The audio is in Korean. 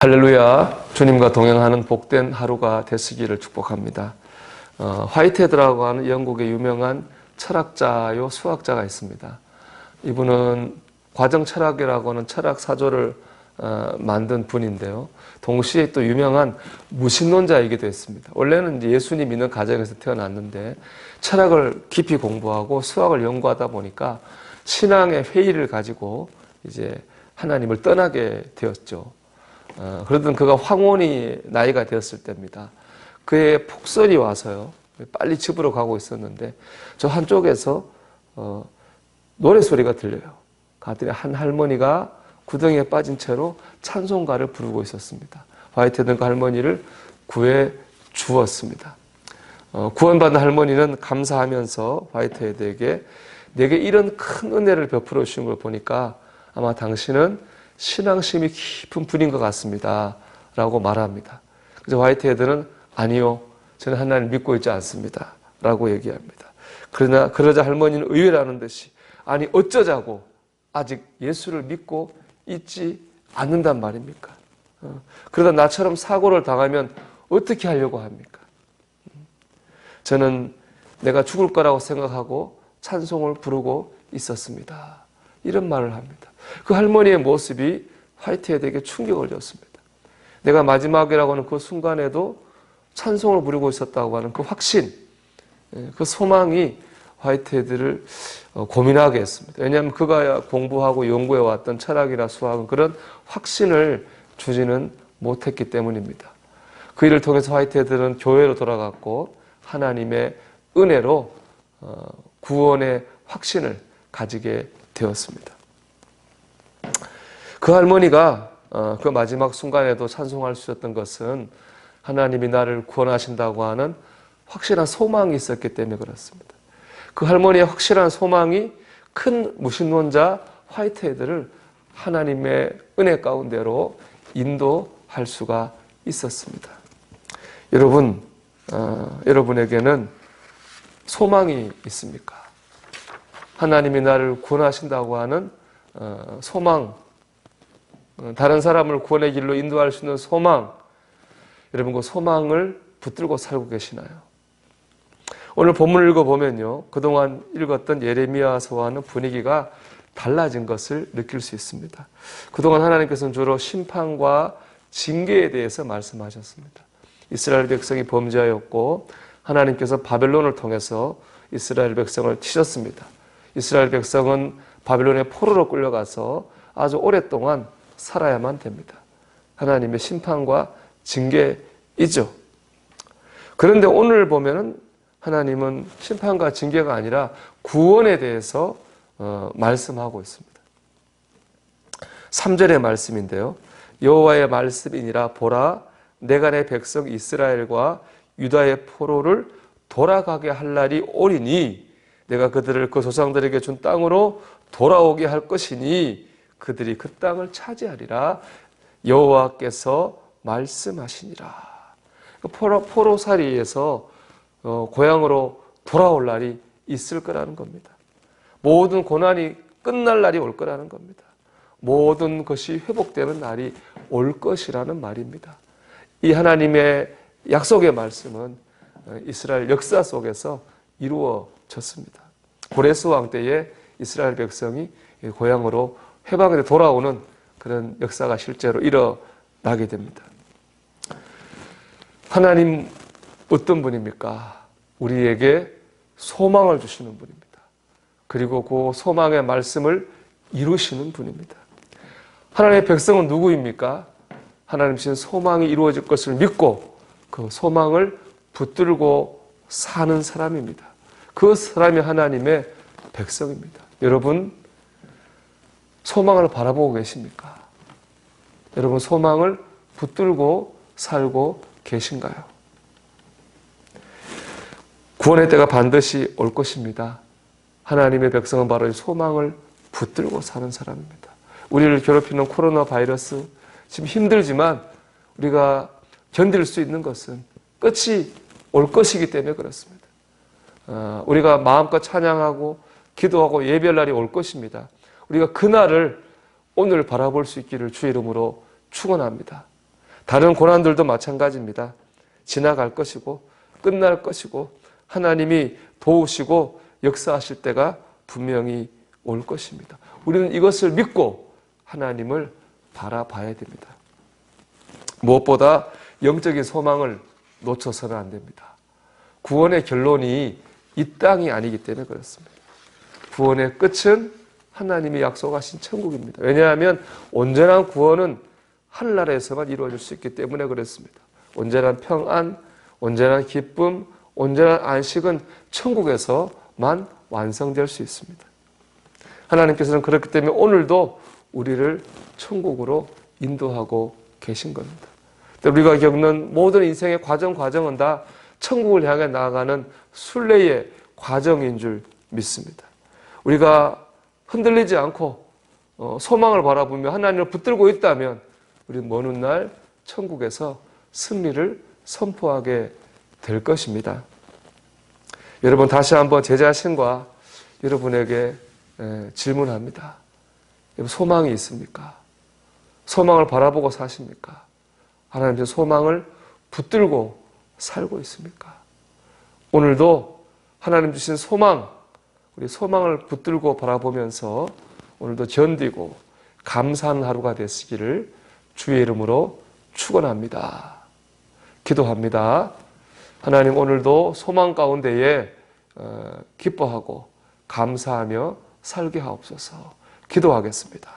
할렐루야. 주님과 동행하는 복된 하루가 되시기를 축복합니다. 화이트헤드라고 하는 영국의 유명한 철학자요 수학자가 있습니다. 이분은 과정철학이라고 하는 철학 사조를 만든 분인데요. 동시에 또 유명한 무신론자이기도 했습니다. 원래는 이제 예수님 믿는 가정에서 태어났는데 철학을 깊이 공부하고 수학을 연구하다 보니까 신앙의 회의를 가지고 이제 하나님을 떠나게 되었죠. 그러던 그가 황혼이 나이가 되었을 때입니다. 그의 폭설이 와서요. 빨리 집으로 가고 있었는데 저 한쪽에서 노래소리가 들려요. 갔더니 한 할머니가 구덩이에 빠진 채로 찬송가를 부르고 있었습니다. 화이트헤드는 그 할머니를 구해 주었습니다. 구원받은 할머니는 감사하면서 화이트헤드에게 내게 이런 큰 은혜를 베풀어 주신 걸 보니까 아마 당신은 신앙심이 깊은 분인 것 같습니다. 라고 말합니다. 그래서 화이트헤드는 아니요, 저는 하나님을 믿고 있지 않습니다. 라고 얘기합니다. 그러자 할머니는 의외라는 듯이 아니 어쩌자고 아직 예수를 믿고 있지 않는단 말입니까? 그러다 나처럼 사고를 당하면 어떻게 하려고 합니까? 저는 내가 죽을 거라고 생각하고 찬송을 부르고 있었습니다. 이런 말을 합니다. 그 할머니의 모습이 화이트헤드에게 충격을 줬습니다. 내가 마지막이라고 하는 그 순간에도 찬송을 부르고 있었다고 하는 그 확신, 그 소망이 화이트헤드를 고민하게 했습니다. 왜냐하면 그가 공부하고 연구해왔던 철학이나 수학은 그런 확신을 주지는 못했기 때문입니다. 그 일을 통해서 화이트헤드는 교회로 돌아갔고 하나님의 은혜로 구원의 확신을 가지게 되었습니다. 그 할머니가 그 마지막 순간에도 찬송할 수 있었던 것은 하나님이 나를 구원하신다고 하는 확실한 소망이 있었기 때문에 그렇습니다. 그 할머니의 확실한 소망이 큰 무신론자 화이트헤드를 하나님의 은혜 가운데로 인도할 수가 있었습니다. 여러분, 여러분에게는 소망이 있습니까? 하나님이 나를 구원하신다고 하는 소망, 다른 사람을 구원의 길로 인도할 수 있는 소망, 여러분 그 소망을 붙들고 살고 계시나요? 오늘 본문을 읽어보면요, 그동안 읽었던 예레미야서와는 분위기가 달라진 것을 느낄 수 있습니다. 그동안 하나님께서는 주로 심판과 징계에 대해서 말씀하셨습니다. 이스라엘 백성이 범죄하였고 하나님께서 바벨론을 통해서 이스라엘 백성을 치셨습니다. 이스라엘 백성은 바벨론의 포로로 끌려가서 아주 오랫동안 살아야만 됩니다. 하나님의 심판과 징계이죠. 그런데 오늘 보면은 하나님은 심판과 징계가 아니라 구원에 대해서 말씀하고 있습니다. 3절의 말씀인데요. 여호와의 말씀이니라 보라 내가 내 백성 이스라엘과 유다의 포로를 돌아가게 할 날이 오리니 내가 그들을 그 조상들에게 준 땅으로 돌아오게 할 것이니 그들이 그 땅을 차지하리라 여호와께서 말씀하시니라. 포로살이에서 고향으로 돌아올 날이 있을 거라는 겁니다. 모든 고난이 끝날 날이 올 거라는 겁니다. 모든 것이 회복되는 날이 올 것이라는 말입니다. 이 하나님의 약속의 말씀은 이스라엘 역사 속에서 이루어졌습니다. 고레스 왕 때에 이스라엘 백성이 고향으로 회방에 돌아오는 그런 역사가 실제로 일어나게 됩니다. 하나님 어떤 분입니까? 우리에게 소망을 주시는 분입니다. 그리고 그 소망의 말씀을 이루시는 분입니다. 하나님의 백성은 누구입니까? 하나님 주신 소망이 이루어질 것을 믿고 그 소망을 붙들고 사는 사람입니다. 그 사람이 하나님의 백성입니다. 여러분, 소망을 바라보고 계십니까? 여러분, 소망을 붙들고 살고 계신가요? 구원의 때가 반드시 올 것입니다. 하나님의 백성은 바로 이 소망을 붙들고 사는 사람입니다. 우리를 괴롭히는 코로나 바이러스, 지금 힘들지만 우리가 견딜 수 있는 것은 끝이 올 것이기 때문에 그렇습니다. 우리가 마음껏 찬양하고 기도하고 예배할 날이 올 것입니다. 우리가 그날을 오늘 바라볼 수 있기를 주의 이름으로 축원합니다. 다른 고난들도 마찬가지입니다. 지나갈 것이고 끝날 것이고 하나님이 도우시고 역사하실 때가 분명히 올 것입니다. 우리는 이것을 믿고 하나님을 바라봐야 됩니다. 무엇보다 영적인 소망을 놓쳐서는 안 됩니다. 구원의 결론이 이 땅이 아니기 때문에 그렇습니다. 구원의 끝은 하나님이 약속하신 천국입니다. 왜냐하면 온전한 구원은 하늘나라에서만 이루어질 수 있기 때문에 그렇습니다. 온전한 평안, 온전한 기쁨, 온전한 안식은 천국에서만 완성될 수 있습니다. 하나님께서는 그렇기 때문에 오늘도 우리를 천국으로 인도하고 계신 겁니다. 우리가 겪는 모든 인생의 과정은 다 천국을 향해 나아가는 순례의 과정인 줄 믿습니다. 우리가 흔들리지 않고 소망을 바라보며 하나님을 붙들고 있다면 우리는 먼 훗날 천국에서 승리를 선포하게 될 것입니다. 여러분, 다시 한번 제 자신과 여러분에게 질문합니다. 여러분, 소망이 있습니까? 소망을 바라보고 사십니까? 하나님의 소망을 붙들고 살고 있습니까? 오늘도 하나님 주신 소망, 우리 소망을 붙들고 바라보면서 오늘도 견디고 감사하는 하루가 되시기를 주의 이름으로 축원합니다. 기도합니다. 하나님, 오늘도 소망 가운데에 기뻐하고 감사하며 살게 하옵소서. 기도하겠습니다.